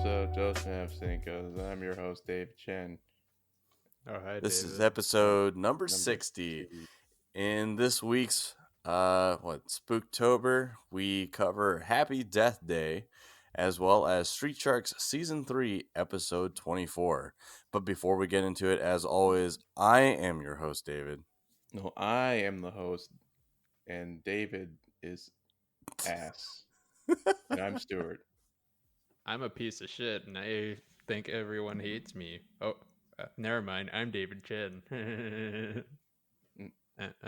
episode Joseph 5incos. I'm your host, Dave Chen. Oh, hi, This is David. episode number 60. In this week's Spooktober, we cover Happy Death Day as well as Street Sharks Season 3, Episode 24. But before we get into it, as always, I am your host, David. No, I am the host, and David is ass. And I'm Stuart. I'm a piece of shit, and I think everyone hates me. Oh, never mind. I'm David Chen. and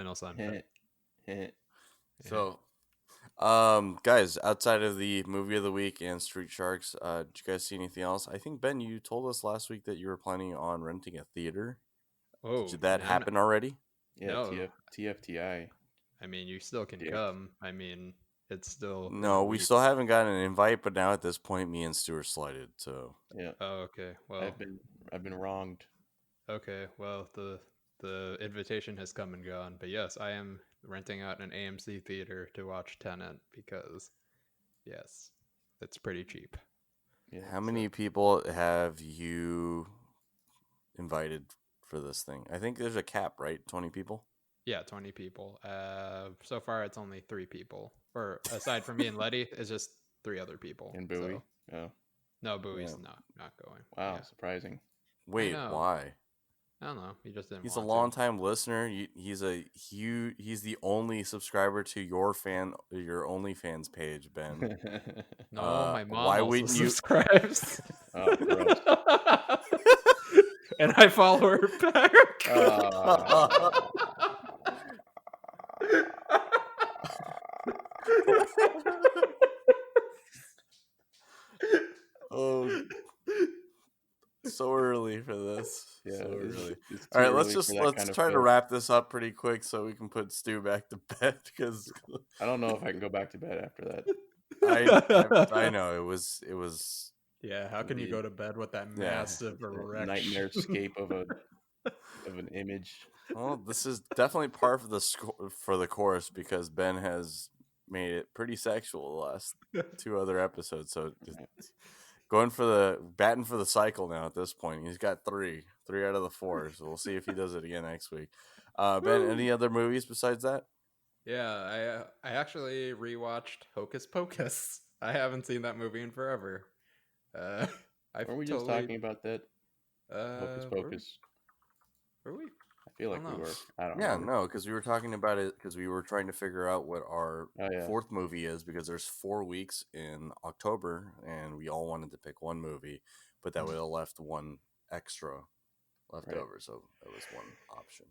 also I'm fat. So, guys, outside of the movie of the week and Street Sharks, did you guys see anything else? I think, Ben, you told us last week that you were planning on renting a theater. Oh, Did that happen already? Yeah, No. TFTI. I mean, you still can Yeah. come. I mean, it's still in a No, we week. still haven't gotten an invite, but now at this point, me and Stu are slighted. So Yeah, Oh, okay. Well, I've been wronged. okay. Well, the invitation has come and gone, but yes, I am renting out an AMC theater to watch Tenet because, yes, it's pretty cheap. Yeah, how many people have you invited for this thing? I think there's a cap, right? 20 people? Yeah, 20 people. So far it's only 3 people. Or aside from me and Letty, it's just 3 other people. And Bowie? So. Oh. No, Bowie's Yeah. not going. Wow, Yeah. surprising. Wait, know. why? I don't know. He just didn't He's a want long-time listener. He's the only subscriber to your OnlyFans page, Ben. to. No, my mom why also wouldn't you- subscribes. Oh, gross. And I follow her back. Oh, so early for this. Yeah, so it's- early. it's too All right, early for that let's kind of try to filth. wrap this up pretty quick so we can put Stu back to bed because I don't know if I can go back to bed after that. I know it was Yeah, how can you go to bed with that Yeah. massive erection? Nightmare escape of an image. well, this is definitely par for the course because Ben has made it pretty sexual the last 2 other episodes. So it's batting for the cycle now at this point. He's got 3 out of the 4. So we'll see if he does it again next week. Ben, any other movies besides that? Yeah, I actually rewatched Hocus Pocus. I haven't seen that movie in forever. Were we just talking about that? Hocus Pocus. Were we? I feel like I we don't know. were. I don't Yeah, know. no, because we were talking about it because we were trying to figure out what our Oh, yeah. 4th movie is because there's 4 weeks in October and we all wanted to pick one movie, but that would have left one extra left Right. over, so that was one option.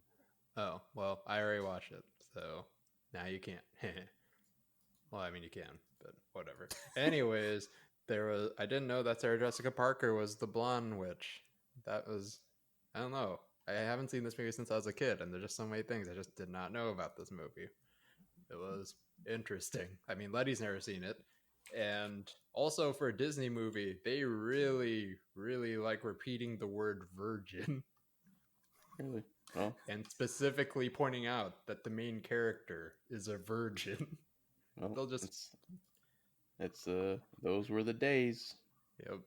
Oh, well, I already watched it, so now you can't. Well, I mean, you can, but whatever. Anyways, I didn't know that Sarah Jessica Parker was the blonde witch. That was, I don't know. I haven't seen this movie since I was a kid, and there's just so many things I just did not know about this movie. It was interesting. I mean, Letty's never seen it. And also for a Disney movie, they really, really like repeating the word virgin. Really? Well, And specifically pointing out that the main character is a virgin. well They'll just- it's those were the days. Yep.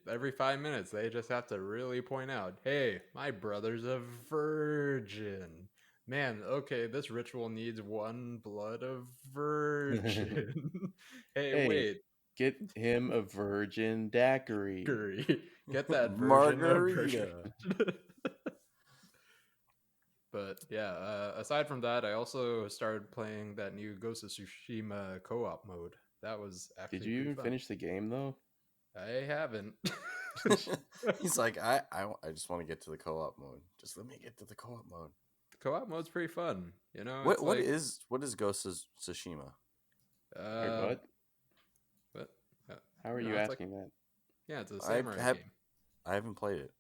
Every 5 minutes, they just have to really point out, hey, my brother's a virgin. Man, okay, this ritual needs 1 blood of virgin. Hey, wait. Get him a virgin daiquiri. Get that virgin Margarita. But yeah, aside from that, I also started playing that new Ghost of Tsushima co-op mode. That was actually Did you even fun. finish the game though? I haven't. He's like, I just want to get to the co-op mode. Just let me get to the co-op mode. The co-op mode's pretty fun. You know, What is Ghost of Tsushima? Wait, what? What? How are no, you it's asking that? Yeah, it's a samurai game. I haven't played it.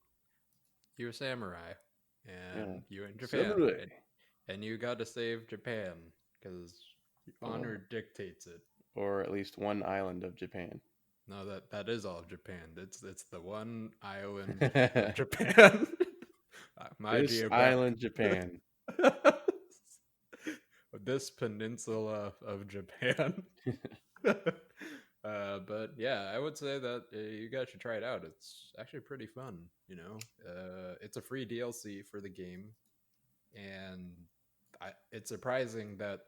You're a samurai, and Yeah. you're in Japan, Samurai. and you got to save Japan because honor dictates it. Or at least one island of Japan. No, that is all of Japan. It's the one island of Japan. This island, Japan. This peninsula of Japan. But yeah, I would say that you guys should try it out. It's actually pretty fun. It's a free DLC for the game, and it's surprising that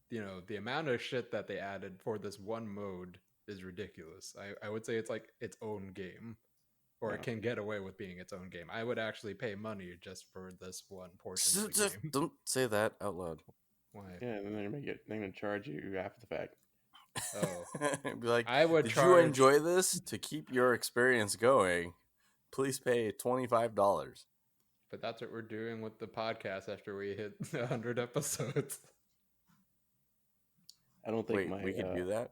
the amount of shit that they added for this one mode is ridiculous. I would say it's like its own game, or it Yeah. can get away with being its own game. I would actually pay money just for this one portion of the game. Don't say that out loud. Why? Yeah, and then they're gonna charge you after the fact. Oh, Be like, I would did you charge. enjoy this? To keep your experience going, please pay $25. But that's what we're doing with the podcast after we hit 100 episodes. I don't think Wait, we could do that?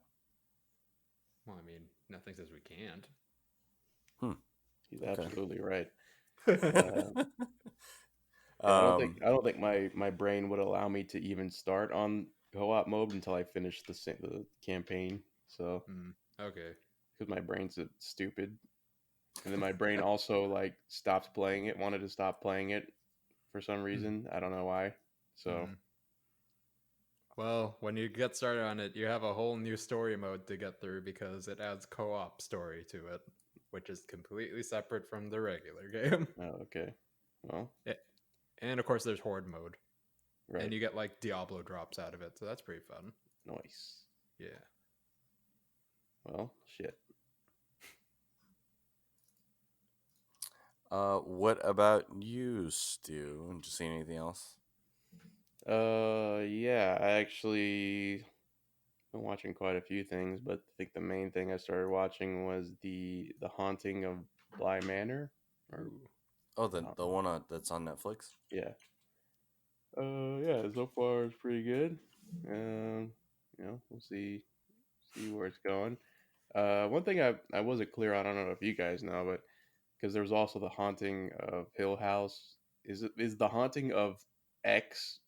Well, I mean, nothing says we can't. He's Okay. absolutely right. uh, I don't think my brain would allow me to even start on co-op mode until I finish the campaign. So okay. because my brain's stupid, and then my brain also like stopped playing it, wanted to stop playing it for some reason. I don't know why. So Well, when you get started on it, you have a whole new story mode to get through because it adds co-op story to it, which is completely separate from the regular game. oh, okay. Well, And of course, there's horde mode, right. and you get like Diablo drops out of it, so that's pretty fun. Nice. Yeah. Well, shit. What about you, Stu? Did you see anything else? Yeah, I actually been watching quite a few things, but I think the main thing I started watching was the Haunting of Bly Manor. Or, Oh, the one that's on Netflix? yeah. Yeah. So far it's pretty good. We'll see where it's going. One thing I wasn't clear on, I don't know if you guys know, but because there was also the Haunting of Hill House. Is the Haunting of X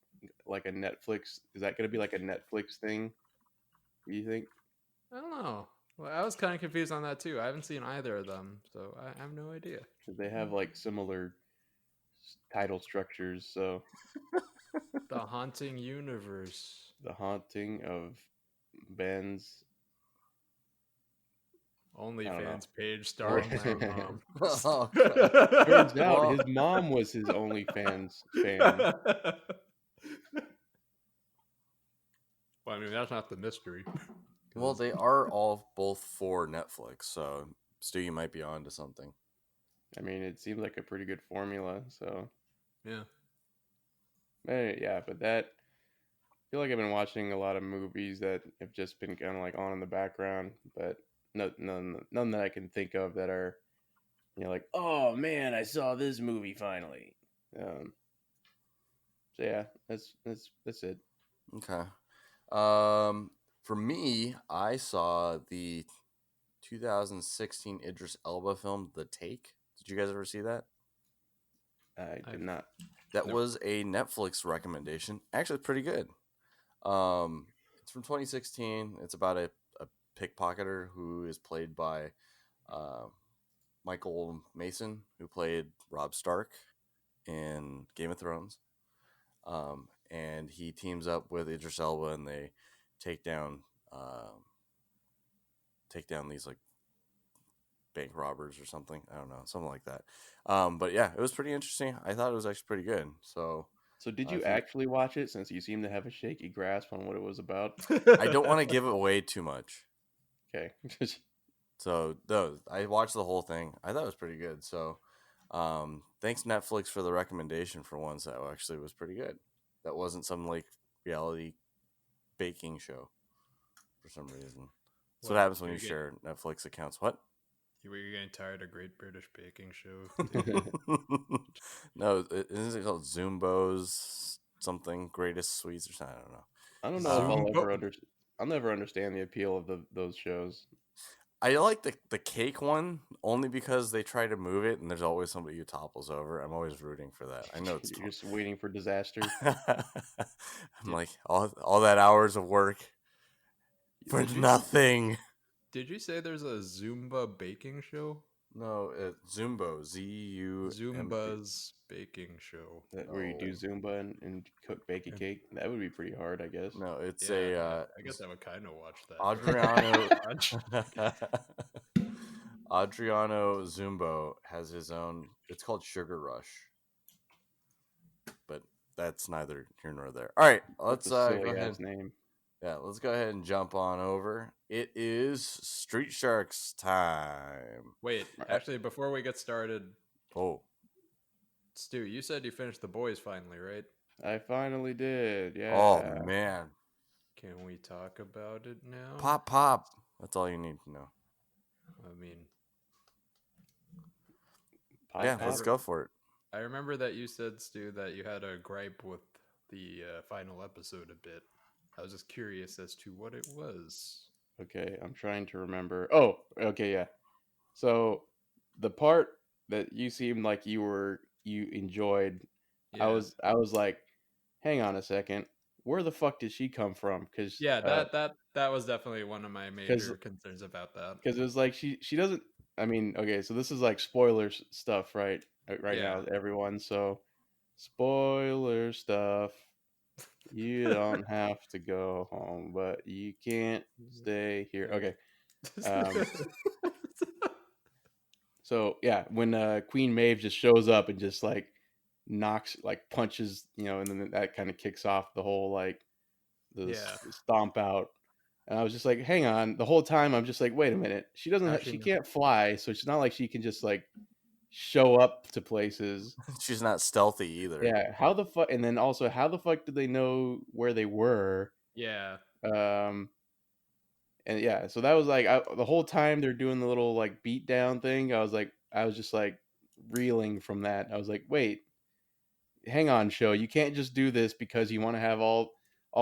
like a Netflix? Is that going to be like a Netflix thing? Do you think? I don't know. Well, I was kind of confused on that too. I haven't seen either of them, so I have no idea. Because they have like similar title structures. So The Haunting Universe. the Haunting of Ben's. OnlyFans page starring my mom. Oh, Turns out Well- his mom was his OnlyFans fan. Well, I mean, that's not the mystery. Well, they are all both for Netflix, so Stu, you might be on to something. I mean, it seems like a pretty good formula. So Yeah. yeah, but that I feel like I've been watching a lot of movies that have just been kind of like on in the background, but none that I can think of that are, like, oh man, I saw this movie finally. So yeah, that's it. Okay. For me, I saw the 2016 Idris Elba film, The Take. Did you guys ever see that? I did not. That was a Netflix recommendation. Actually, pretty good. It's from 2016. It's about a pickpocketer who is played by Michael Mason, who played Robb Stark in Game of Thrones. And he teams up with Idris Elba, and they take down these like bank robbers or something. I don't know, something like that. But yeah, it was pretty interesting. I thought it was actually pretty good. So did you actually watch it, since you seem to have a shaky grasp on what it was about? I don't want to give away too much. Okay. So I watched the whole thing. I thought it was pretty good. So thanks Netflix for the recommendation for once. That actually was pretty good. That wasn't some like reality baking show for some reason. That's what happens when you share Netflix accounts. What? Were you getting tired of Great British Baking Show? No, isn't it called Zumbos something? Greatest Sweets or something? I don't know. I don't know if I'll never understand the appeal of those shows. I like the cake one only because they try to move it and there's always somebody who topples over. I'm always rooting for that. I know it's You're just waiting for disaster. I'm like all that hours of work for nothing. Did you say there's a Zumba baking show? No, Zumbo. Zumbo. Zumba's baking show. That where you do No, Zumba and cook, bake a And cake. That would be pretty hard, I guess. no, it's yeah, a I guess I would kind of watch that if I Adriano. had watch. Adriano Zumbo has his own. It's called Sugar Rush, but that's neither here nor there. All right, That's let's a go silly ahead. ass name. Yeah, let's go ahead and jump on over. It is Street Sharks time. Wait, actually, before we get started, Oh, Stu, you said you finished The Boys finally, right? I finally did. oh Yeah. man, Can we talk about it now? pop pop. That's all you need to know. I mean, Pop Yeah, let's pop. go for it. I remember that you said, Stu, that you had a gripe with the final episode a bit. I was just curious as to what it was. Okay, I'm trying to remember. Oh, okay, yeah. So the part that you seemed like you enjoyed, Yeah. I was like, hang on a second, where the fuck did she come from? Yeah, that was definitely one of my Because major concerns about that. it was like she doesn't. I mean, okay, so this is like spoilers stuff, right? Right Yeah. now, everyone. So spoiler stuff. You don't have to go home, but you can't stay here. Okay. Um, So yeah, when Queen Maeve just shows up and just like knocks, like punches, and then that kind of kicks off the whole like Yeah. stomp out. And I was just like, hang on. The whole time I'm just like, wait a minute. She doesn't. How she She know? can't fly, so it's not like she can just like show up to places. She's not stealthy either. Yeah. How the fuck? And then also, how the fuck did they know where they were? Yeah. Um. And yeah, so that was like the whole time they're doing the little like beat down thing. I was just like reeling from that. I was like, wait, hang on, show. You can't just do this because you want to have all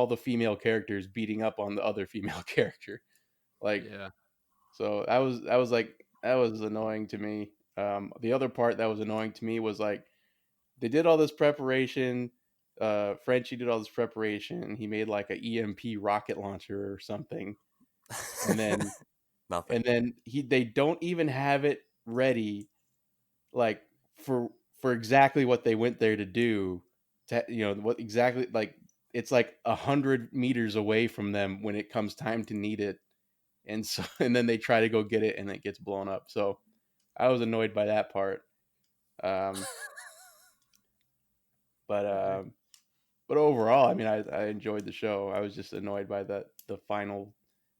the female characters beating up on the other female character. Like, Yeah. so that was annoying to me. The other part that was annoying to me was like they did all this preparation. Frenchie did all this preparation. He made like a EMP rocket launcher or something, and then Nothing. they don't even have it ready, like for exactly what they went there to do. What exactly, like it's like 100 meters away from them when it comes time to need it, and so and then they try to go get it and it gets blown up. So I was annoyed by that part. Um, but I um, but overall, I mean, I enjoyed the show. I was just annoyed by the final,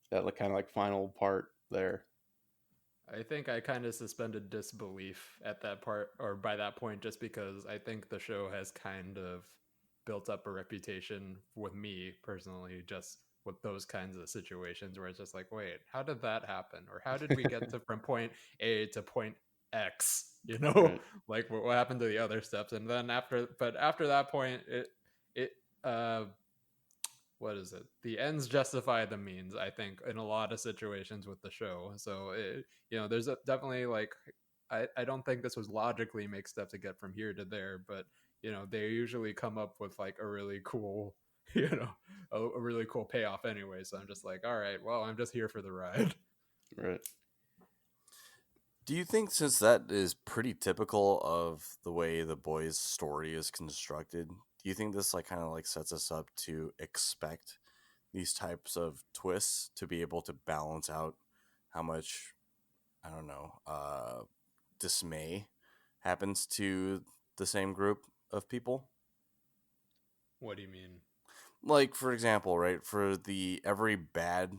that like kind of like final part there. I think I kind of suspended disbelief at that part, or by that point, just because I think the show has kind of built up a reputation with me personally, just with those kinds of situations where it's just like, wait, how did that happen? Or how did we get to from point A to point X? You know, Right. like what happened to the other steps? And then after that point, it, uh, what is it? The ends justify the means, I think, in a lot of situations with the show. So there's definitely like I don't think this was logically mixed up to get from here to there, but they usually come up with like a really cool you know a really cool payoff anyway. So I'm just like, all right, well, I'm just here for the ride. Right. Do you think, since that is pretty typical of the way the boys' story is constructed, do you think this like kind of like sets us up to expect these types of twists to be able to balance out how much, I don't know, dismay happens to the same group of people? What do you mean? Like, for example, right, for the every bad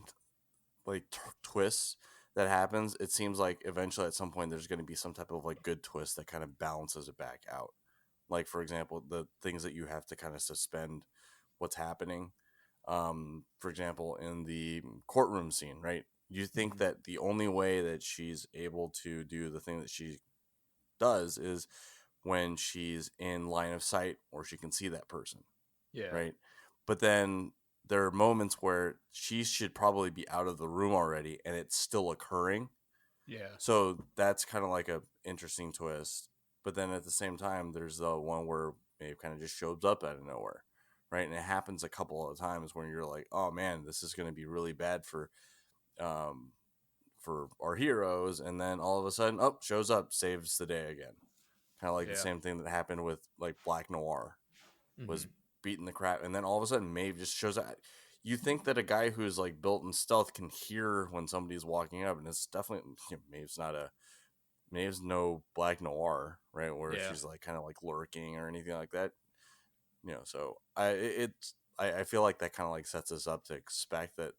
like twist that happens, it seems like eventually at some point there's going to be some type of like good twist that kind of balances it back out. Like, for example, the things that you have to kind of suspend what's happening. For example, in the courtroom scene, right? You think Mhm. that the only way that she's able to do the thing that she does is when she's in line of sight or she can see that person, Yeah. right? But then there are moments where she should probably be out of the room already and it's still occurring. Yeah. So that's kind of like a interesting twist. But then at the same time, there's the one where Maeve kind of just shows up out of nowhere, right? And it happens a couple of times when you're like, oh man, this is going to be really bad um, for our heroes, and then all of a sudden, shows up, saves the day again. Kind of like the same thing that happened with like Black Noir, was beating the crap, and then all of a sudden Maeve just shows up. You think that a guy who's like built in stealth can hear when somebody's walking up, and it's definitely Maeve's no Black Noir, right? Where she's like kind of like lurking or anything like that. So I feel like that kind of like sets us up to expect that.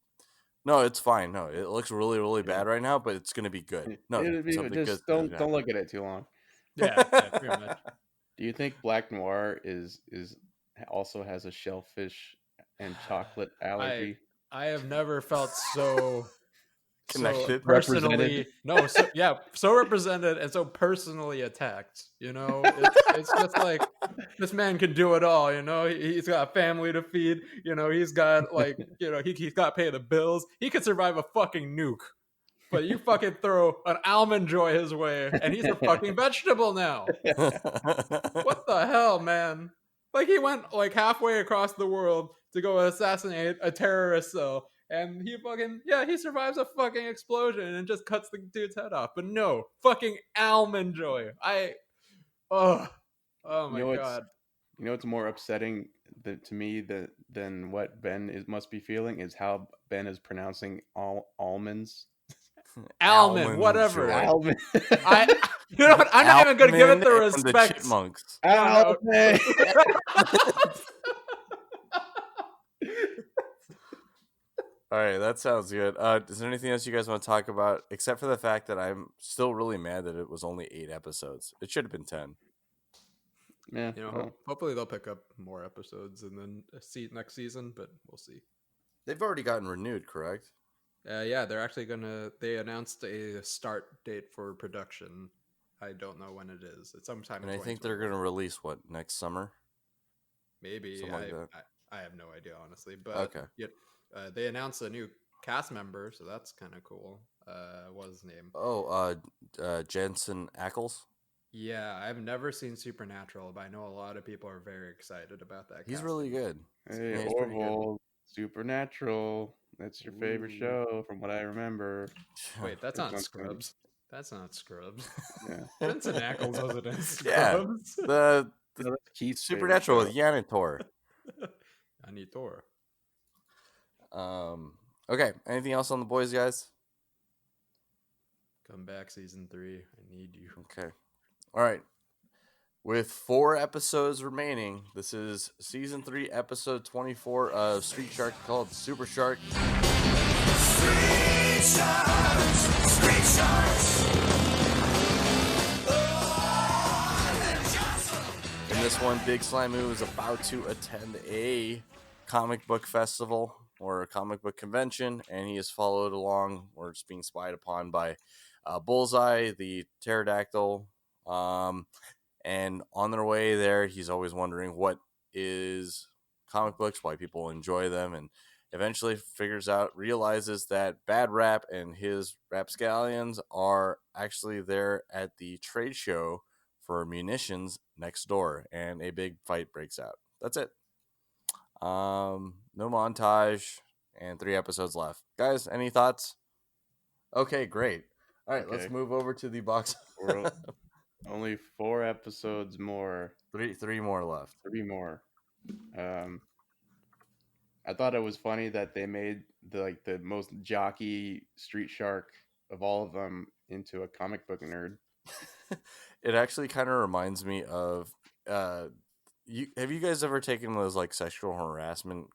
No, it's fine. No, it looks really, really bad right now, but it's gonna be good. No, something good. Just don't look at it too long. Yeah, pretty much. Do you think Black Noir is also has a shellfish and chocolate allergy? I have never felt so connected, so personally so represented and so personally attacked. It's just like, this man can do it all. He's got a family to feed. He's got like he's got to pay the bills. He could survive a fucking nuke, but you fucking throw an almond joy his way and he's a fucking vegetable now. What the hell, man? Like, he went like halfway across the world to go assassinate a terrorist cell, and he survives a fucking explosion and just cuts the dude's head off. But no, fucking almond joy. Oh my god. You know what's more upsetting to me than what Ben must be feeling is how Ben is pronouncing almonds. Almond, whatever. Almond. You know what? I'm not even gonna give it the respect. The Chipmunks. Almond. All right, that sounds good. Is there anything else you guys want to talk about, except for the fact that I'm still really mad that it was only 8 episodes? It should have been 10. Yeah. Hopefully they'll pick up more episodes and then see next season, but we'll see. They've already gotten renewed, correct? Yeah, they're actually they announced a start date for production. I don't know when it is. It's sometime. And I think they're going to release next summer? Maybe. Like I have no idea, honestly. But okay. They announced a new cast member, so that's kind of cool. What was his name? Jensen Ackles? Yeah, I've never seen Supernatural, but I know a lot of people are very excited about that. He's really good. Hey, Orville, Supernatural. That's your favorite show, from what I remember. Wait, that's not Scrubs. That's not Scrubs. Yeah. Jensen Ackles wasn't in Scrubs. Yeah, the Supernatural with Yanitor. Yanitor. Okay, anything else on the boys, guys? Come back, season 3. I need you. Okay. All right. With 4 episodes remaining, this is season 3, episode 24 of Street Shark, called Super Shark. Street Sharks! Street Sharks! In this one, Big Slimu is about to attend a comic book festival or a comic book convention, and he is followed along, or it's being spied upon by Bullseye, the pterodactyl. And on their way there, he's always wondering what is comic books, why people enjoy them, and eventually realizes that Bad Rap and his rapscallions are actually there at the trade show for munitions next door, and a big fight breaks out. That's it. No montage, and 3 episodes left. Guys, any thoughts? Okay, great. All right, let's move over to the box. Only 4 episodes more. 3 more left. 3 more. I thought it was funny that they made the most jockey Street Shark of all of them into a comic book nerd. It actually kind of reminds me of have you guys ever taken those like sexual harassment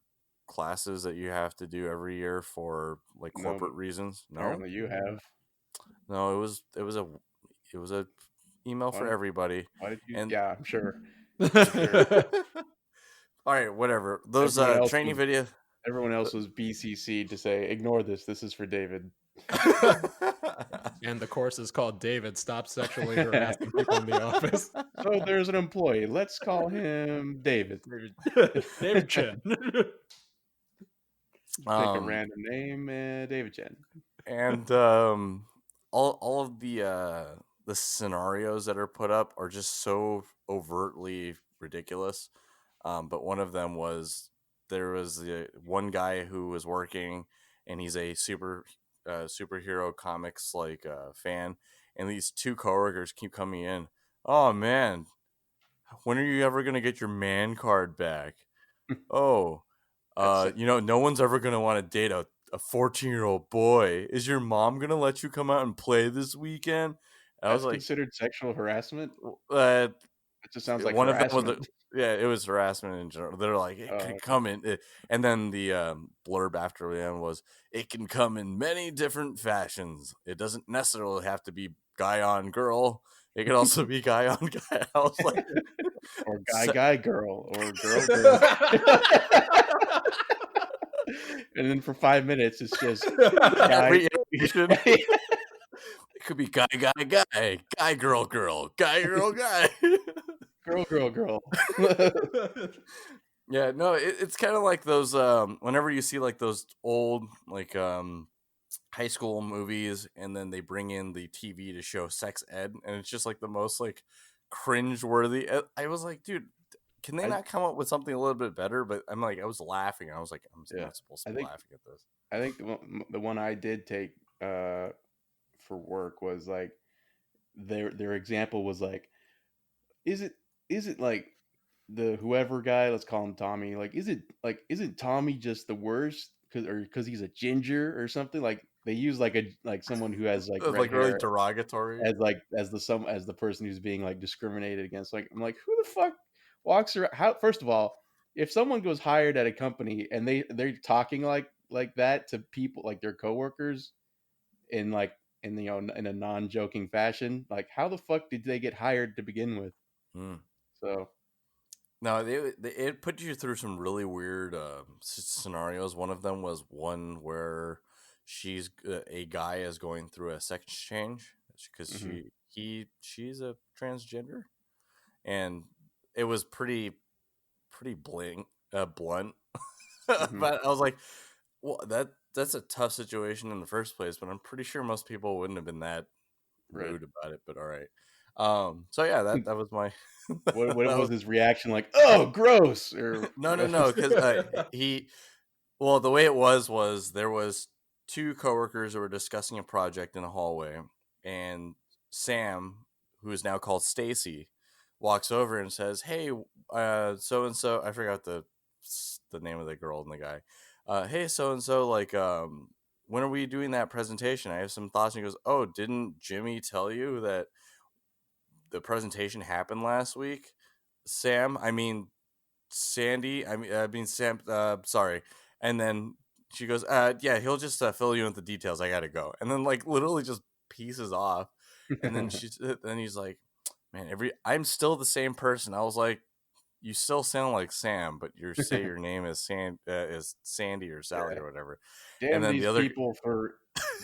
classes that you have to do every year for like corporate reasons? No, apparently you have. No, it was a email for everybody. Why did you? Yeah, I'm sure. All right, whatever. Those training videos. Everyone else was BCC'd to say, ignore this. This is for David. And the course is called David, Stop Sexually Harassing People in the Office. So there's an employee. Let's call him David. David Chen. Pick a random name, David Chen. And all of the scenarios that are put up are just so overtly ridiculous. But one of them was, there was the one guy who was working, and he's a super superhero comics like fan, and these two coworkers keep coming in. Oh man, when are you ever gonna get your man card back? Oh, That's no one's ever gonna want to date a 14-year-old boy. Is your mom gonna let you come out and play this weekend? And I was that's like, considered sexual harassment. uh, It just sounds like one of them was harassment. yeah, it was harassment in general. They're like, it Oh, can okay. come in, and then the blurb after the end was, it can come in many different fashions. It doesn't necessarily have to be guy on girl. It could also be guy on guy. I was like, Or se- guy girl or girl girl. And then for 5 minutes, it's just guy. every iteration. It could be guy, girl, guy, girl, guy. girl. Yeah, no, it's kind of like those. Whenever you see like those old like high school movies, and then they bring in the TV to show sex ed, and it's just like the most like cringe worthy. I was like, dude, can they I not come up with something a little bit better? But I'm like, I was laughing. I was like, I'm yeah. not supposed to I be think laughing at this. the one I did take for work was like their example was like, is it like the whoever guy, let's call him Tommy, like isn't Tommy just the worst because he's a ginger or something? Like they use like someone who has like It was red like really hair derogatory. as the person who's being like discriminated against. Like I'm like, who the fuck walks around? How, first of all, if someone goes hired at a company and they're talking like that to people like their coworkers in like in a non-joking fashion, like how the fuck did they get hired to begin with? Hmm. So No, it put you through some really weird scenarios. One of them was one where a guy is going through a sex change because mhm, she's a transgender, and it was pretty blunt. mhm, But I was like, well, that's a tough situation in the first place. But I'm pretty sure most people wouldn't have been that right. rude about it. But all right. So yeah, that was my What that was was his reaction? Like, oh, gross, or no, because well, the way it was there was two coworkers who were discussing a project in a hallway, and Sam, who is now called Stacy, walks over and says, "Hey, so and so, I forgot the name of the girl and the guy. Hey, so and so, like, when are we doing that presentation? I have some thoughts." And he goes, "Oh, didn't Jimmy tell you that the presentation happened last week?" Sam, I mean Sandy, I mean Sam. Sorry. And then she goes, "Yeah, he'll just fill you in with the details. I gotta go." And then like literally just pieces off. And then then he's like, "Man, I'm still the same person." I was like, "You still sound like Sam, but you say your name is Sandy or Sally yeah. or whatever." And Damn then the these other, people for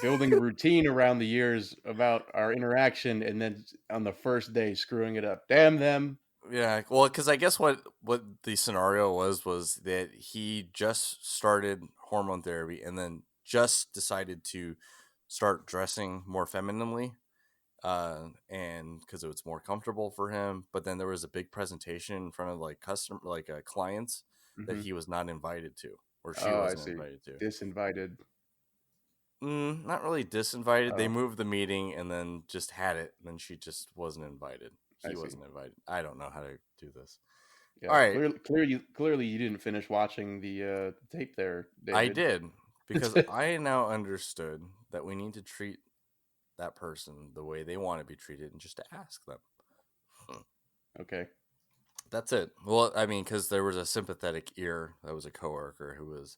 building a routine around the years about our interaction, and then on the first day screwing it up. Damn them. yeah, well, because I guess what the scenario was that he just started hormone therapy and then just decided to start dressing more femininely, and because it was more comfortable for him. But then there was a big presentation in front of like clients that Hmm. he was not invited to, or she Oh, I wasn't see. invited to. Disinvited. Not really disinvited. They Oh, moved the meeting and then just had it, and then she just wasn't invited. I He see. wasn't invited. I don't know how to do this. All Yeah, right, clearly, you didn't finish watching the tape there, I David. did, because I now understood that we need to treat that person the way they want to be treated and just to ask them. Okay. That's it. Well, I mean, because there was a sympathetic ear that was a coworker who was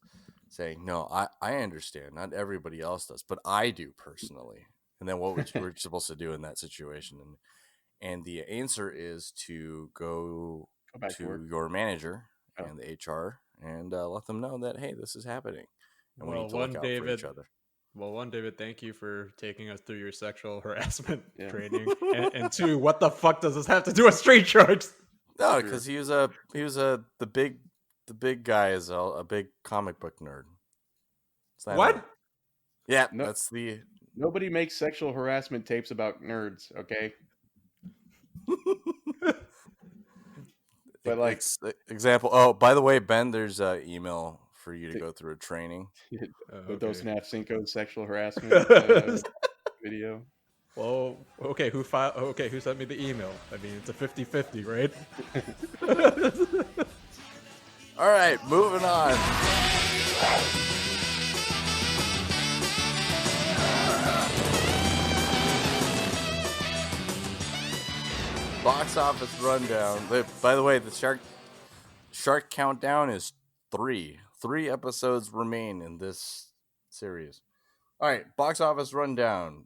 saying, "No, I understand. Not everybody else does, but I do personally." And then what we're supposed to do in that situation? And the answer is to go Go back to work. to your manager Oh. and the HR and let them know that, hey, this is happening, and we Well, need to look one out for each David. other. Well, one David, thank you for taking us through your sexual harassment Yeah. training, and two, what the fuck does this have to do with street sharks? No, True. because the big guy is a big comic book nerd. It's that nerd. What? Yeah, No, that's the nobody makes sexual harassment tapes about nerds. Okay. But like, example. Oh, by the way, Ben, there's an email for you to go through a training. With those Okay. 5incos sexual harassment video. Well, okay, who sent me the email? I mean, it's a 50-50, right? All right, moving on. Box office rundown. By the way, the Shark countdown is 3. 3 episodes remain in this series. All right, box office rundown.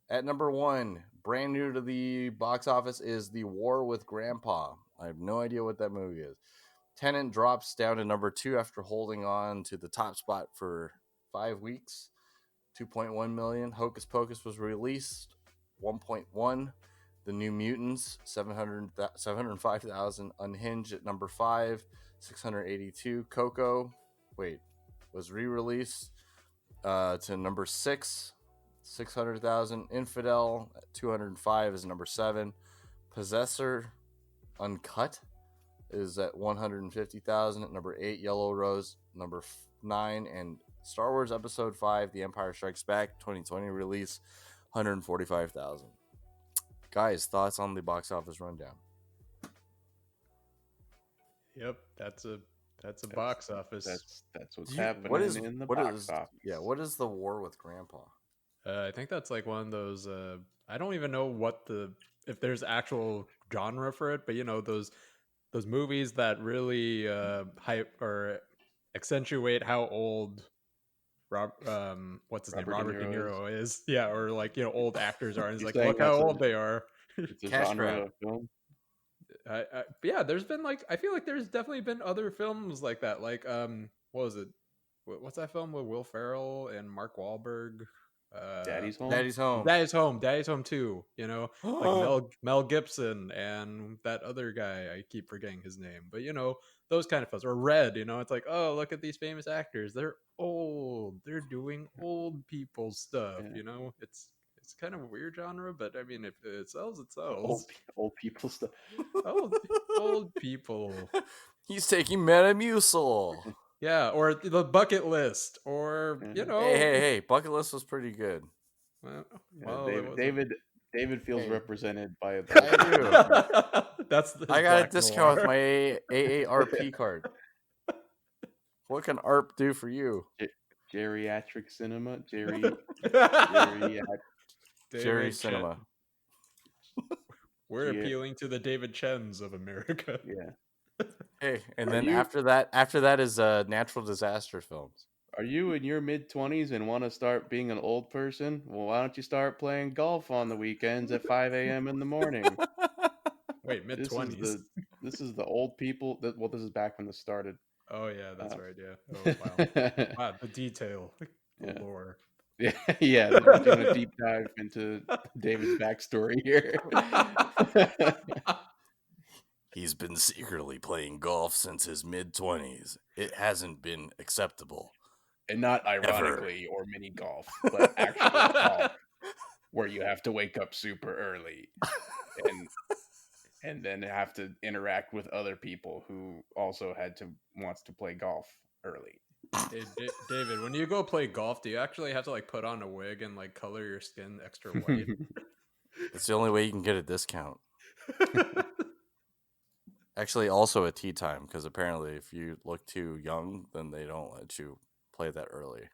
At number 1, brand new to the box office, is The War with Grandpa. I have no idea what that movie is. Tenet drops down to number 2 after holding on to the top spot for 5 weeks. 2.1 million. Hocus Pocus was released. 1.1. The New Mutants, 705,000. Unhinged at number 5, 682. Coco, was re-released to number 6, 600,000. Infidel at 205 is number 7. Possessor Uncut is at 150,000 at number 8. Yellow Rose, number 9. And Star Wars Episode 5, The Empire Strikes Back, 2020 release, 145,000. Guys, thoughts on the box office rundown? Yep, that's a box office. That's what's happening in the box office. Yeah, what is The War with Grandpa? I think that's like one of those. I don't even know if there's actual genre for it, but those movies that really hype or accentuate how old what's his name, Robert De Niro is. Yeah, or like old actors are. And it's like, look how old they are. It's a Cash genre grab. of film. But yeah, there's been I feel like there's definitely been other films like that. Like what was it? What's that film with Will Ferrell and Mark Wahlberg? Daddy's Home. Daddy's Home. Daddy's Home 2. Like Mel Gibson and that other guy. I keep forgetting his name, but those kind of films. Or Red. It's like, oh, look at these famous actors. They're old. They're doing old people stuff. Yeah. It's kind of a weird genre, but I mean, if it sells, it sells. Old people stuff. Old people. He's taking Metamucil. Yeah, or the Bucket List, or Hey, Bucket List was pretty good. David feels represented by I do. I got a discount with my AARP card. What can ARP do for you? Geriatric cinema. Jerry Cinema. We're appealing to the David Chens of America. Yeah. Hey, and then after that is natural disaster films. Are you in your mid-20s and want to start being an old person? Well, why don't you start playing golf on the weekends at 5 a.m. in the morning? Wait, mid-20s? This is the old people. This is back when this started. Oh, yeah, that's right, yeah. Oh, wow. Wow, the detail. The lore. Yeah, we're doing a deep dive into David's backstory here. He's been secretly playing golf since his mid-20s. It hasn't been acceptable. And not ironically or mini golf, but actual golf, where you have to wake up super early and then have to interact with other people who also wants to play golf early. Hey, David, when you go play golf, do you actually have to like put on a wig and like color your skin extra white? It's the only way you can get a discount. Actually, also a tea time, because apparently if you look too young, then they don't let you play that early.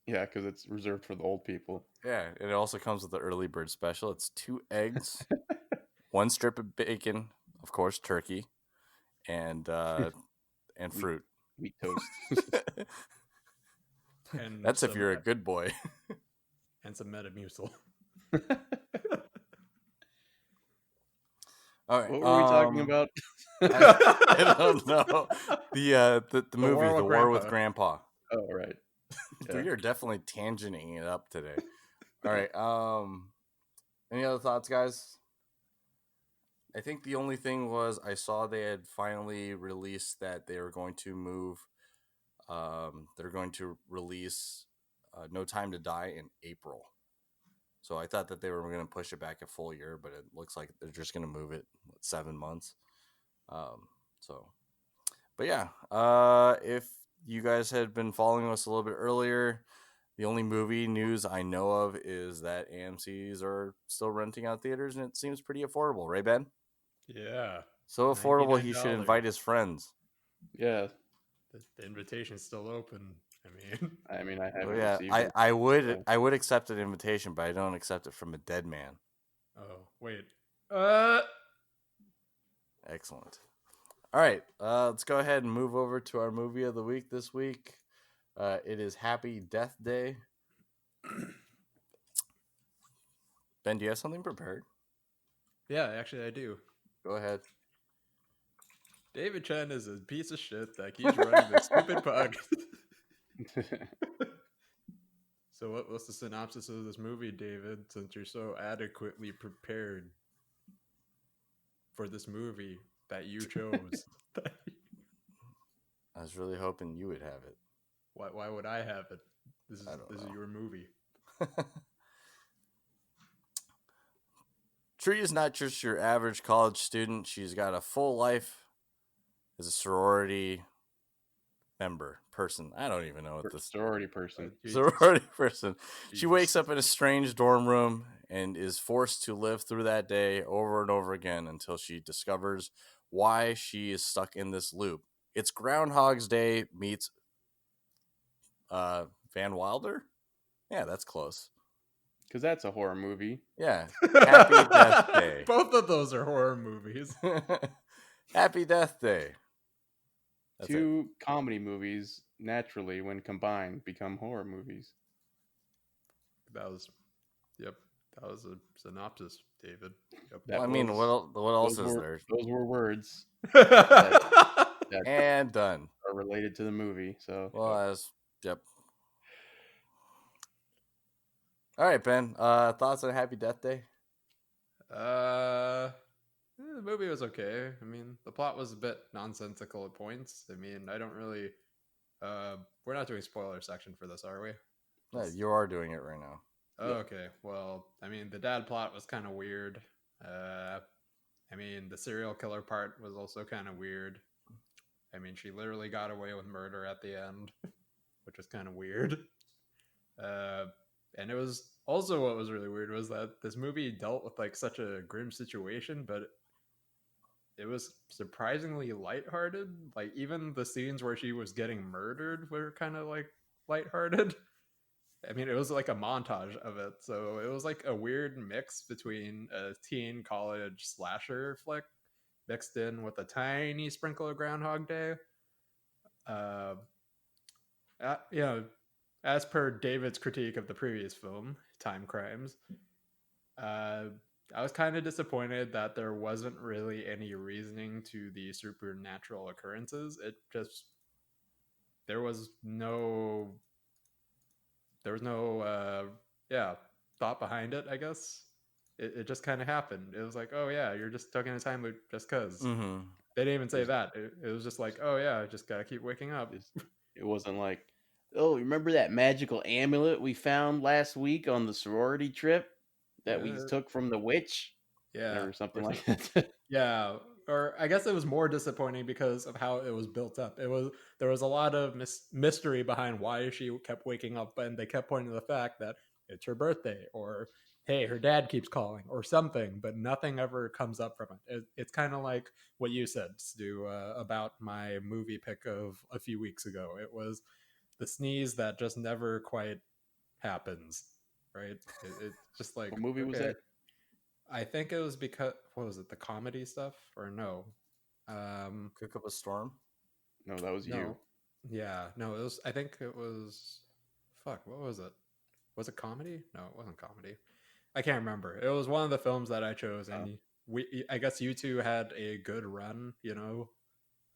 Yeah, because it's reserved for the old people. Yeah, and it also comes with the early bird special. It's 2 eggs, 1 strip of bacon, of course, turkey, and fruit. Wheat toast. And that's if you're a good boy. And some Metamucil. All right. What were we talking about? I don't know. The movie, The War with Grandpa. Oh, right. Yeah. We are definitely tangenting it up today. All right. Any other thoughts, guys? I think the only thing was I saw they had finally released that they were going to move. They're going to release No Time to Die in April. So I thought that they were going to push it back a full year, but it looks like they're just going to move it 7 months. But yeah, if you guys had been following us a little bit earlier, the only movie news I know of is that AMC's are still renting out theaters, and it seems pretty affordable, right, Ben? Yeah. So affordable, he should invite $99. his friends. Yeah, The invitation's still open. I mean, I mean, I Oh haven't yeah, received I, it. I would So. I would accept an invitation, but I don't accept it from a dead man. oh, wait. Uh, Excellent. All right, let's go ahead and move over to our movie of the week this week. It is Happy Death Day. Ben, do you have something prepared? yeah, actually, I do. Go ahead. David Chen is a piece of shit that keeps running this stupid podcast. So, what's the synopsis of this movie, David? Since you're so adequately prepared for this movie that you chose, I was really hoping you would have it. why would I have it? This I is don't this is know. your movie. Tree is not just your average college student. She's got a full life as a sorority person. I don't even know what this Sorority person. sorority person. She Jesus. wakes up in a strange dorm room and is forced to live through that day over and over again until she discovers why she is stuck in this loop. It's Groundhog's Day meets Van Wilder. Yeah, that's close. Because that's a horror movie. Yeah, Happy Death Day. Both of those are horror movies. Happy Death Day. That's it. Two comedy movies, naturally, when combined, become horror movies. That was a synopsis, David. Yep. That Well, I mean, was, what else those is were, there? Those were words that And done. are related to the movie. So, Well, yep. All right, Ben. Thoughts on Happy Death Day? The movie was okay. I mean, the plot was a bit nonsensical at points. I mean, I don't really. We're not doing spoiler section for this, are we? No, you are doing it right now. Oh, okay. Well, I mean, the dad plot was kind of weird. I mean, the serial killer part was also kind of weird. I mean, she literally got away with murder at the end, which was kind of weird. And it was also what was really weird was that this movie dealt with like such a grim situation, but it was surprisingly lighthearted. Like even the scenes where she was getting murdered were kind of like lighthearted. I mean, it was like a montage of it, so it was like a weird mix between a teen college slasher flick mixed in with a tiny sprinkle of Groundhog Day. Uh, you know, as per David's critique of the previous film, Time Crimes, I was kind of disappointed that there wasn't really any reasoning to the supernatural occurrences. It just there was no yeah thought behind it. I guess it just kind of happened. It was like, oh yeah, you're just stuck in a time loop just because. Mm-hmm. They didn't even say that. It was just like, oh yeah, I just gotta keep waking up. it wasn't like, oh, remember that magical amulet we found last week on the sorority trip that we took from the witch? Yeah, Or something like that. yeah, or I guess it was more disappointing because of how it was built up. There was a lot of mystery behind why she kept waking up, and they kept pointing to the fact that it's her birthday, or hey, her dad keeps calling, or something, but nothing ever comes up from it. It's kind of like what you said, Stu, about my movie pick of a few weeks ago. It was the sneeze that just never quite happens, right? It's just like What movie was okay. that? I think it was because what was it, the comedy stuff or no? Cook Up a Storm. No, that was No, you. yeah, no, it was. I think it was. Fuck, what was it? Was it comedy? No, it wasn't comedy. I can't remember. It was one of the films that I chose, and I guess you two had a good run,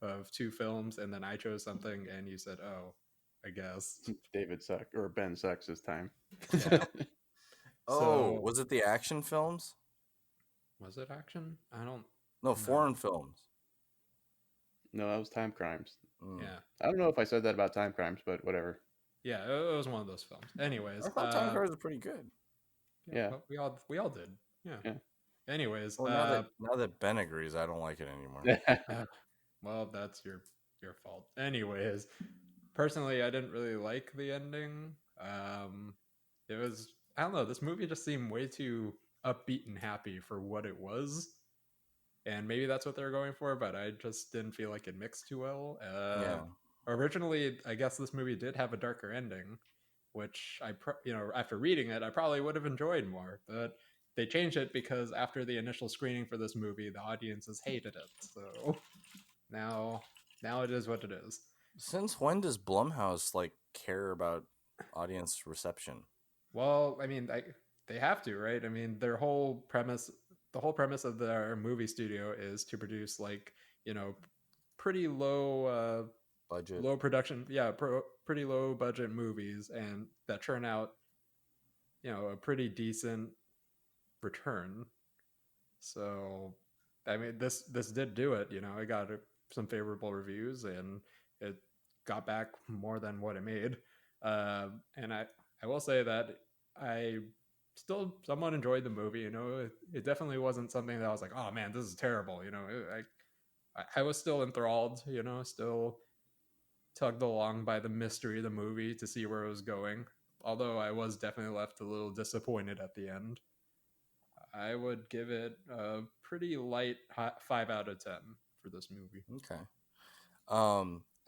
of two films, and then I chose something, and you said, "Oh, I guess." David sucked, or Ben sucks this time. Yeah. Oh, So was it the action films? was it action? I don't. No, No. foreign films. No, that was Time Crimes. Mm. Yeah. I don't know if I said that about Time Crimes, but whatever. Yeah, it was one of those films. Anyways, I thought Time Crimes was pretty good. Yeah. well, we all did. Yeah. Yeah. Anyways, Well, now that Ben agrees, I don't like it anymore. well, that's your your fault. Anyways, personally, I didn't really like the ending. It was, I don't know, this movie just seemed way too upbeat and happy for what it was. And maybe that's what they're going for, but I just didn't feel like it mixed too well. Yeah. Originally, I guess this movie did have a darker ending, which after reading it, I probably would have enjoyed more. But they changed it because after the initial screening for this movie, the audiences hated it. So now, now it is what it is. Since when does Blumhouse like care about audience reception? Well, I mean, they have to, right? I mean, the whole premise of their movie studio is to produce like pretty Budget. low production, pretty low budget movies, and that churn out a pretty decent return. So, I mean, this did do it. It got some favorable reviews, and it got back more than what it made. And I will say that I still somewhat enjoyed the movie. It definitely wasn't something that I was like, oh man, this is terrible. I was still enthralled. Still tugged along by the mystery of the movie to see where it was going. Although I was definitely left a little disappointed at the end. I would give it a pretty light 5 out of 10 for this movie. Okay.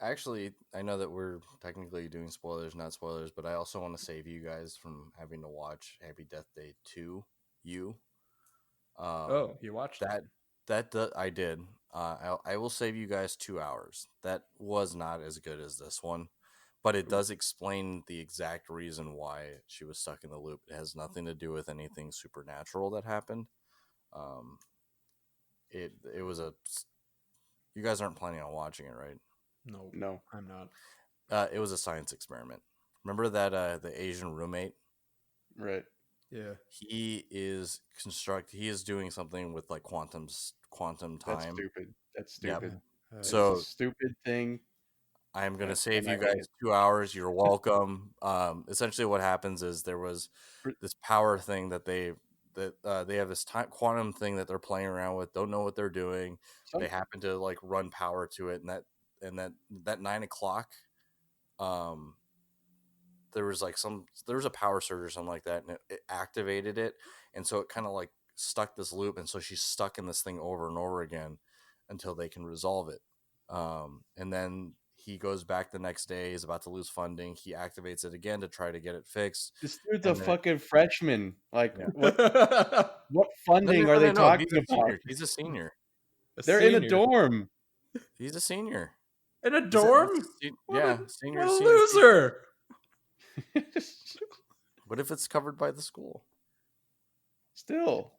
Actually, I know that we're technically doing spoilers, not spoilers, but I also want to save you guys from having to watch Happy Death Day 2. You. Oh, you watched it? I did. I will save you guys 2 hours. That was not as good as this one, but it does explain the exact reason why she was stuck in the loop. It has nothing to do with anything supernatural that happened. Um, it was a. You guys aren't planning on watching it, right? No, No. I'm not. It was a science experiment. Remember that the Asian roommate? Right. Yeah. He is He is doing something with like quantum That's time. stupid. That's Yep. stupid. It's a So stupid thing. I'm gonna save And I you hate guys it. 2 hours. You're welcome. Essentially, what happens is there was For- this power thing that they have this time quantum thing that they're playing around with. Don't know what they're doing. They Some happen to like run power to it, and that 9 o'clock. Um, there was a power surge or something like that, and it activated it, and so it kind of like stuck this loop, and so she's stuck in this thing over and over again until they can resolve it. And then he goes back the next day. He's about to lose funding. He activates it again to try to get it fixed, This dude's a and then fucking freshman. Like, yeah. what No, no, funding are no, no, they no. He's talking a about? senior. He's a senior. A They're in a senior dorm. He's a senior. in a He's dorm. yeah, What senior, a senior season. loser! What if it's covered by the school? Still.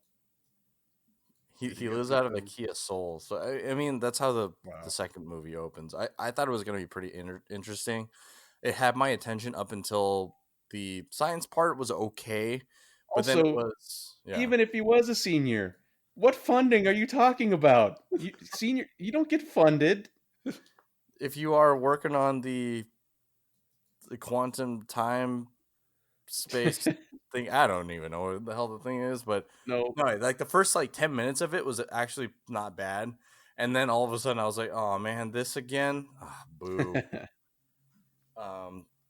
He lives out of a Kia Soul, so I mean that's how the second movie opens. I thought it was going to be pretty interesting. It had my attention up until the science part was okay, but then it Also, was even if he was a senior, what funding are you talking about? You don't get funded. If you are working on the quantum time space thing, I don't even know what the hell the thing is, but No. no, like the first like 10 minutes of it was actually not bad, and then all of a sudden I was like, oh man, this again. Boo.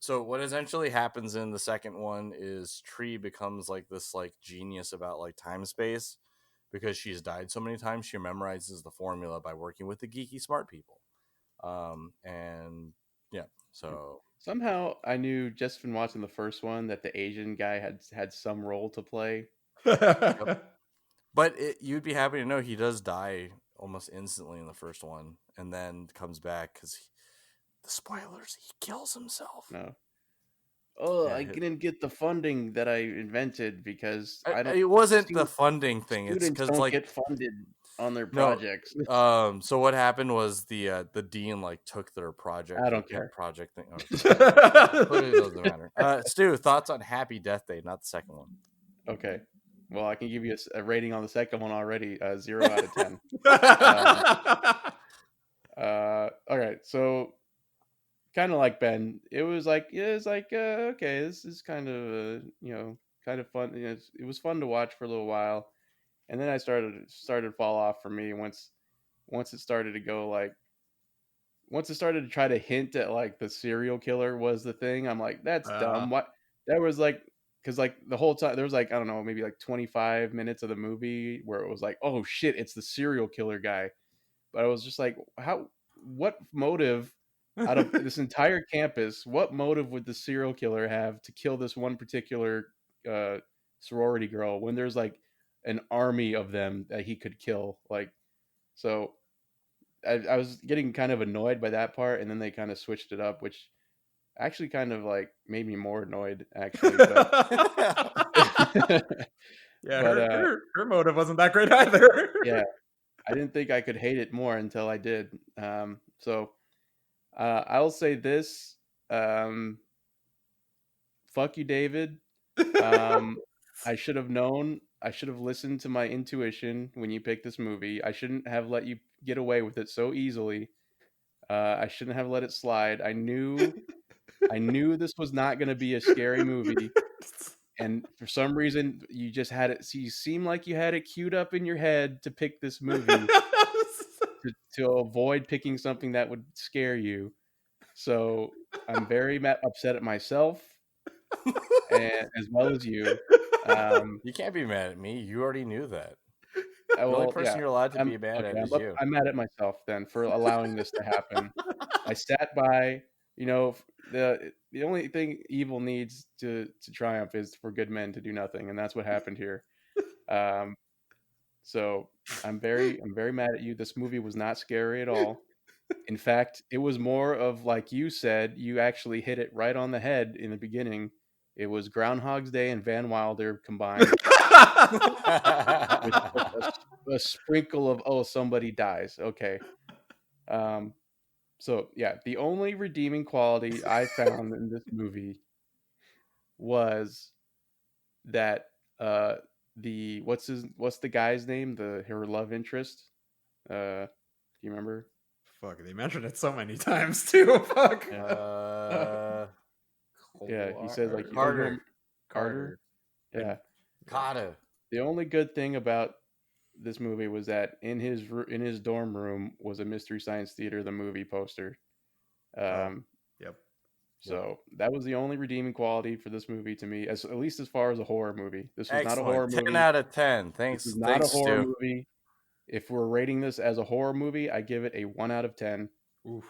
So what essentially happens in the second one is Tree becomes like this like genius about like time space because she's died so many times. She memorizes the formula by working with the geeky smart people. And yeah, so Somehow I knew just from watching the first one that the Asian guy had some role to play. yep. But you'd be happy to know he does die almost instantly in the first one, and then comes back because the spoilers, he kills himself. No. Oh, Yeah, I didn't get the funding that I invented because I don't. it wasn't the funding thing. It's Students because don't like get funded on their no. projects. So what happened was the dean like took their project, I their don't pet care. project thing. Oh, clearly doesn't matter. Stu, thoughts on Happy Death Day, not the second one. Okay. Well, I can give you a rating on the second one already. 0 out of 10. All right. So, kind of like Ben, it was like okay, this is kind of kind of fun. It was fun to watch for a little while, and then I started to fall off for me once it started to go like once it started to try to hint at like the serial killer was the thing, I'm like, that's dumb. What that was like, because like the whole time there was like I don't know, maybe like 25 minutes of the movie where it was like, oh shit, it's the serial killer guy. But I was just like, how? What motive out of this entire campus? What motive would the serial killer have to kill this one particular uh, sorority girl when there's like an army of them that he could kill? Like, so I was getting kind of annoyed by that part, and then they kind of switched it up, which actually kind of like made me more annoyed, actually. But Yeah, but her motive wasn't that great either. yeah, I didn't think I could hate it more until I did. So I'll say this. Um, Fuck you, David. Um, I should have known. I should have listened to my intuition when you picked this movie. I shouldn't have let you get away with it so easily. I shouldn't have let it slide. I knew this was not going to be a scary movie, and for some reason, you just had it. So you seem like you had it queued up in your head to pick this movie to avoid picking something that would scare you. So I'm very upset at myself, and as well as you. You can't be mad at me. You already knew that. The only Well, person yeah, you're allowed to I'm be mad okay. at is you. I'm mad at myself then for allowing this to happen. I sat by. You know, the only thing evil needs to triumph is for good men to do nothing, and that's what happened here. Um, so I'm very mad at you. This movie was not scary at all. In fact, it was more of like you said, you actually hit it right on the head in the beginning. It was Groundhog's Day and Van Wilder combined with a sprinkle of oh somebody dies. Okay. Um, so yeah, the only redeeming quality I found in this movie was that the what's the guy's name? Her love interest. Do you remember? Fuck, they mentioned it so many times too. Fuck. Uh, Yeah, he says like, "Oh, Carter. Carter." Yeah. Carter. The only good thing about this movie was that in his dorm room was a Mystery Science Theater the movie poster. Um, Yep. so that was the only redeeming quality for this movie to me, as at least as far as a horror movie. This was not a horror Excellent. 10 movie. out of 10. This Thanks. is not a Thanks, horror Stu. movie. If we're rating this as a horror movie, I give it a 1 out of 10. Oof.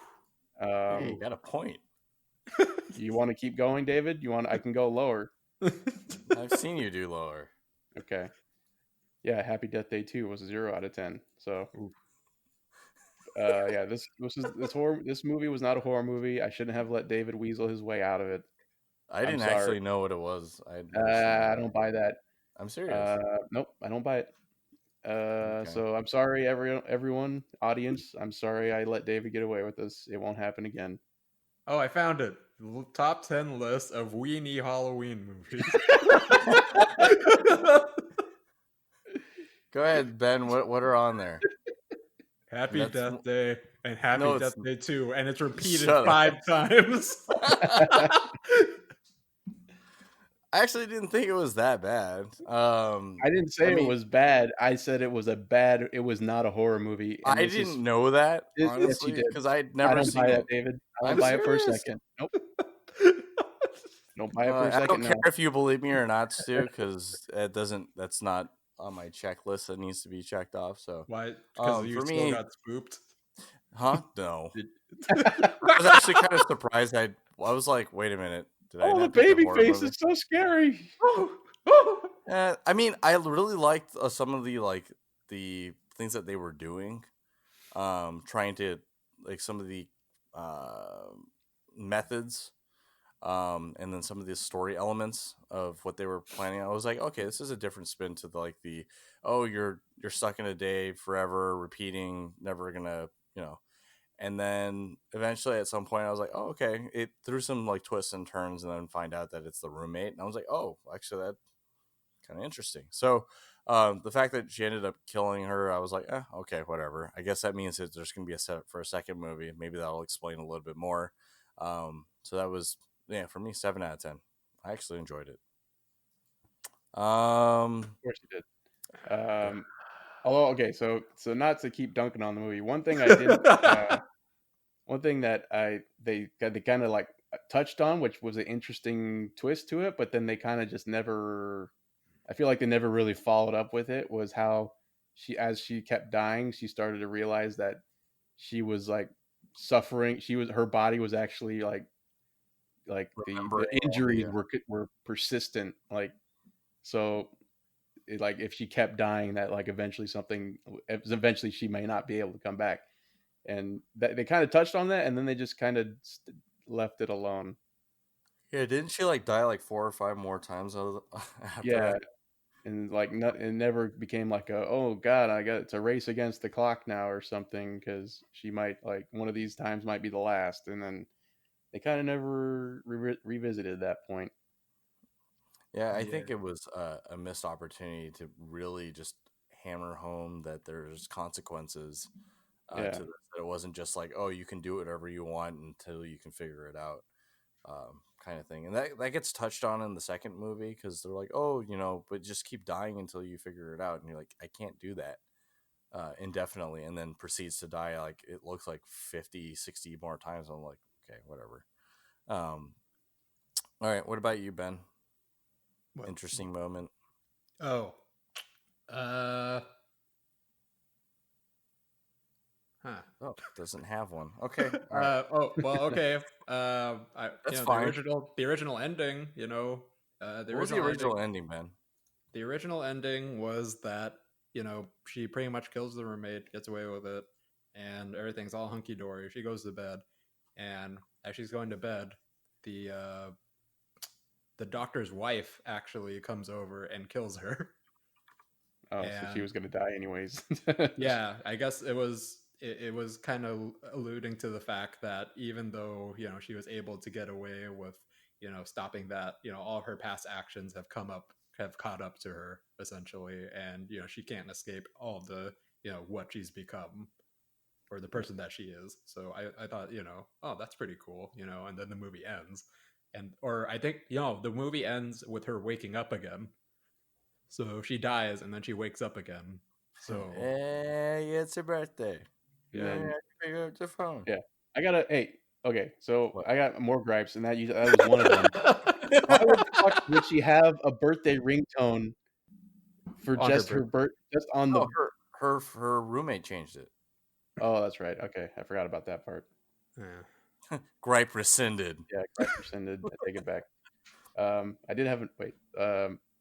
Hey, you got a point. You want to keep going, David? I can go lower. I've seen you do lower. Okay. Yeah, Happy Death Day 2 was a 0 out of 10. So yeah, this movie was not a horror movie. I shouldn't have let David weasel his way out of it. I didn't actually know what it was. I don't buy that. I'm serious. Nope, I don't buy it. Okay. So I'm sorry, everyone, audience. I'm sorry I let David get away with this. It won't happen again. Oh, I found it. Top 10 list of weenie Halloween movies. Go ahead, Ben. What are on there? Happy Death Day and Happy Death Day 2, and it's repeated Shut 5 times. I actually didn't think it was that bad. I didn't say it was bad. I said it was it was not a horror movie. And I didn't know that, honestly, yes, you did. because I'd never seen it. it. David. I don't buy it for a second. Nope. Don't buy it for a second. I don't care if you believe me or not, Stu, because that's not on my checklist that needs to be checked off. So why? Because you still got spooked? Huh? No. I was actually kind of surprised. I was like, wait a minute. The baby face is so scary. I mean, I really liked some of the things that they were doing, trying to some of the methods, and then some of the story elements of what they were planning. I was like, okay, this is a different spin to you're stuck in a day forever, repeating, never gonna, And then eventually at some point I was like, oh, okay. It threw some twists and turns, and then find out that it's the roommate. And I was like, oh, actually that kind of interesting. So the fact that she ended up killing her, I was like, okay, whatever. I guess that means that there's going to be a setup for a second movie. Maybe that'll explain a little bit more. So that was, for me, 7 out of 10. I actually enjoyed it. Of course you did. Although, okay, so not to keep dunking on the movie, one thing one thing that they kind of like touched on, which was an interesting twist to it, but then they kind of just never. I feel like they never really followed up with it. Was how as she kept dying, she started to realize that she was like suffering. Her body was actually like the Remembering all injuries the were persistent. Like so, like if she kept dying, that like eventually she may not be able to come back. And that they kind of touched on that, and then they just kind of left it alone. yeah, didn't she like die like 4 or 5 more times after Yeah, that? and like not, it never became like a oh god, I got it's a race against the clock now or something because she might like one of these times might be the last, and then they kind of never revisited that point. Yeah, I Yeah. think it was a missed opportunity to really just hammer home that there's consequences Yeah, to this. That it wasn't just like, oh, you can do whatever you want until you can figure it out, kind of thing. And that gets touched on in the second movie because they're like, oh, but just keep dying until you figure it out. And you're like, I can't do that indefinitely. And then proceeds to die like it looks like 50, 60 more times. I'm like, okay, whatever. Um, all right, what about you, Ben? What? Interesting moment. Oh. Uh. Huh. Oh, doesn't have one. Okay, all right, Oh well. Okay. that's The fine. original ending. The What was the original ending. original ending, Ben? The original ending was that she pretty much kills the roommate, gets away with it, and everything's all hunky dory. She goes to bed, and as she's going to bed, the uh, the doctor's wife actually comes over and kills her. oh, so she And was gonna die anyways. yeah, I guess it was kind of alluding to the fact that even though she was able to get away with stopping that, all of her past actions have caught up to her essentially, and she can't escape all of the what she's become or the person that she is. So I thought oh, that's pretty cool, and then the movie ends, and or I think the movie ends with her waking up again. So she dies and then she wakes up again. So Hey, it's your birthday. And yeah. then Pick up the phone. yeah, I gotta. Hey, okay, so What? I got more gripes, and that was one of them. Why the fuck would she have a birthday ringtone for On her just her birth. birth, just on the? Oh, her roommate changed it. Oh, that's right. Okay, I forgot about that part. Yeah. Gripe rescinded. Yeah, gripe rescinded. I take it back. I did have wait.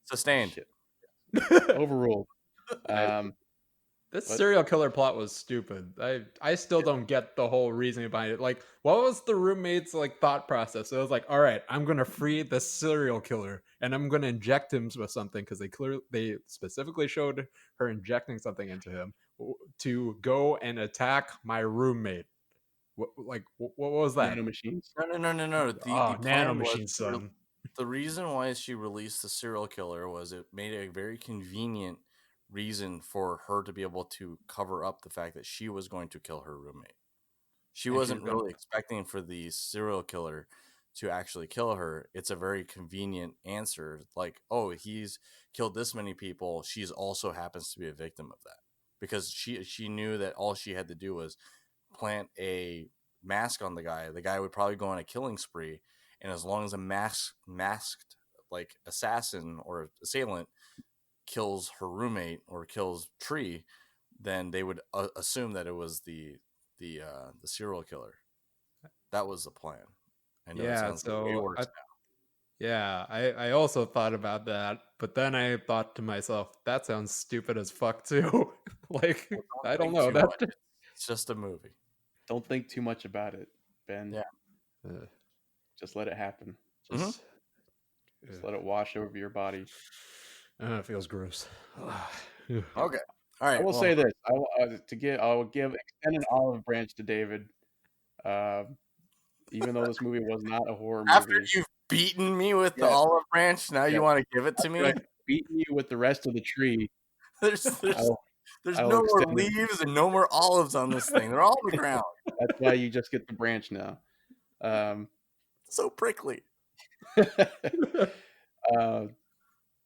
Sustained. Shit. Overruled. I Um, This but serial killer plot was stupid. I still don't get the whole reasoning behind it. Like, what was the roommate's like thought process? It was like, all right, I'm gonna free the serial killer and I'm gonna inject him with something because they specifically showed her injecting something into him to go and attack my roommate. What was that? nanomachines. No. The Oh, plan was nanomachine, son. the reason why she released the serial killer was it made a very convenient reason for her to be able to cover up the fact that she was going to kill her roommate. She And she was wasn't gonna. really expecting for the serial killer to actually kill her. It's a very convenient answer. Like, oh, he's killed this many people. She's also happens to be a victim of that because she knew that all she had to do was plant a mask on the guy. The guy would probably go on a killing spree, and as long as a masked like assassin or assailant kills her roommate or kills Tree, then they would assume that it was the serial killer. That was the plan. I know it Yeah, sounds way so worse I also thought about that, but then I thought to myself, that sounds stupid as fuck too. Like, now. Well, I don't don't think know too that. much. It's just a movie. Don't think too much about it, Ben. Yeah. Uh, Just let it happen. Mhm. just Just let it wash over your body. it feels gross. Okay. All I right. will Well, say this: I will give extend an olive branch to David, uh, even though this movie was not a horror after movie. you've beaten me with the Yeah, olive branch, now yeah. you want to give it to After me? I've beaten you with the rest of the tree, There's there's I'll there's I'll no more extend it. leaves and no more olives on this thing. They're all on the ground. That's why you just get the branch now. So prickly. uh,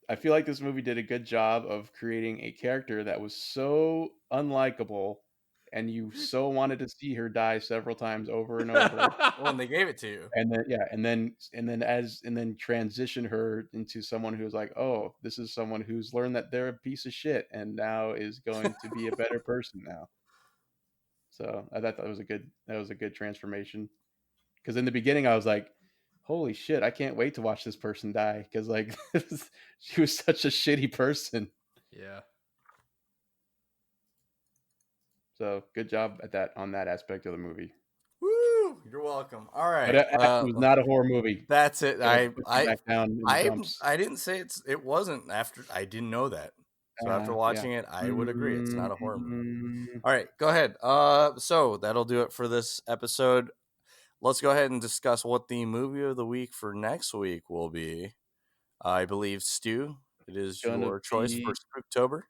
I feel like this movie did a good job of creating a character that was so unlikable and you so wanted to see her die several times over and over. When they gave it to you. And then transition her into someone who's like, oh, this is someone who's learned that they're a piece of shit and now is going to be a better person now. So I thought that was a good transformation. Because in the beginning I was like, holy shit, I can't wait to watch this person die, because like she was such a shitty person. Yeah. So good job on that aspect of the movie. Woo! You're welcome. All right. But it was not a horror movie. That's it. It puts you back down in the dumps. I didn't say it wasn't after. I didn't know that. So after watching it, I would agree. It's not a horror movie. All right, go ahead. So that'll do it for this episode. Let's go ahead and discuss what the movie of the week for next week will be. I believe, Stu, it is your choice for Spooktober.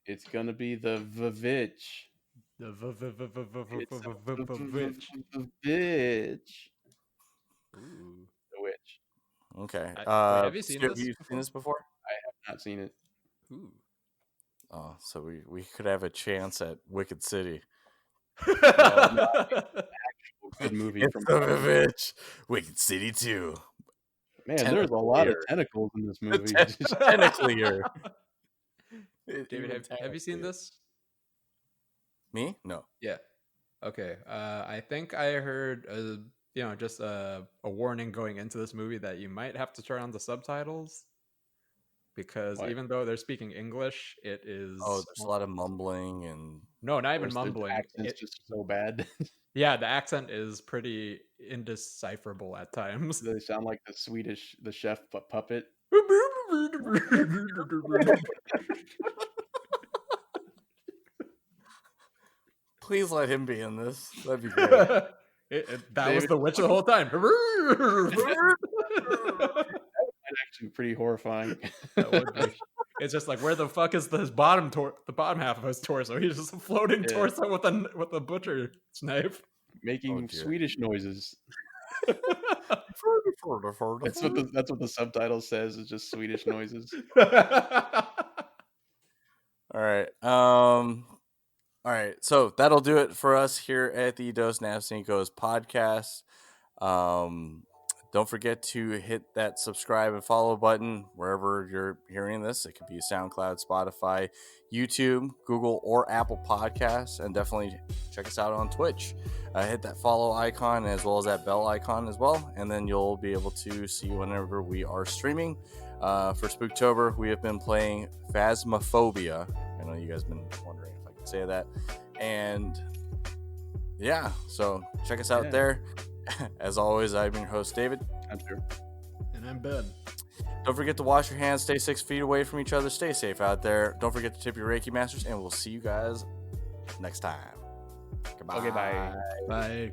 It's gonna be the Vivitch. The Vivitch. Ooh. The witch. Okay. Have you seen Stu, this? have you seen this before? I have not seen it. Ooh. Oh, so we could have a chance at Wicked City. Good movie It's from the Vivitch. Wicked City 2. Man, there's a lot of tentacles in this movie. Tentacleer. David, have you seen this? Me? No. Yeah. Okay. I think I heard, just a warning going into this movie that you might have to turn on the subtitles, because even though they're speaking English, it is. Oh, there's a lot of mumbling and. No, not even mumbling. The accent's just so bad. Yeah, the accent is pretty indecipherable at times. They sound like the chef puppet. Please let him be in this. That'd be great. That was the witch the whole time. That's actually pretty horrifying. That would be. It's just like, where the fuck is the bottom half of his torso? He's just a floating torso with a butcher's knife, making Swedish noises. That's what the subtitle says. It's just Swedish noises. All right. So that'll do it for us here at the Dos Navcincos podcast. Don't forget to hit that subscribe and follow button wherever you're hearing this. It could be SoundCloud, Spotify, YouTube, Google, or Apple Podcasts. And definitely check us out on Twitch. Hit that follow icon as well as that bell icon as well. And then you'll be able to see whenever we are streaming. For Spooktober, we have been playing Phasmophobia. I know you guys have been wondering if I can say that. And yeah, so check us out there. As always, I'm your host, David. I'm sure. And I'm Ben. Don't forget to wash your hands, stay 6 feet away from each other, stay safe out there. Don't forget to tip your Reiki masters, and we'll see you guys next time. Goodbye. Okay, bye. Bye.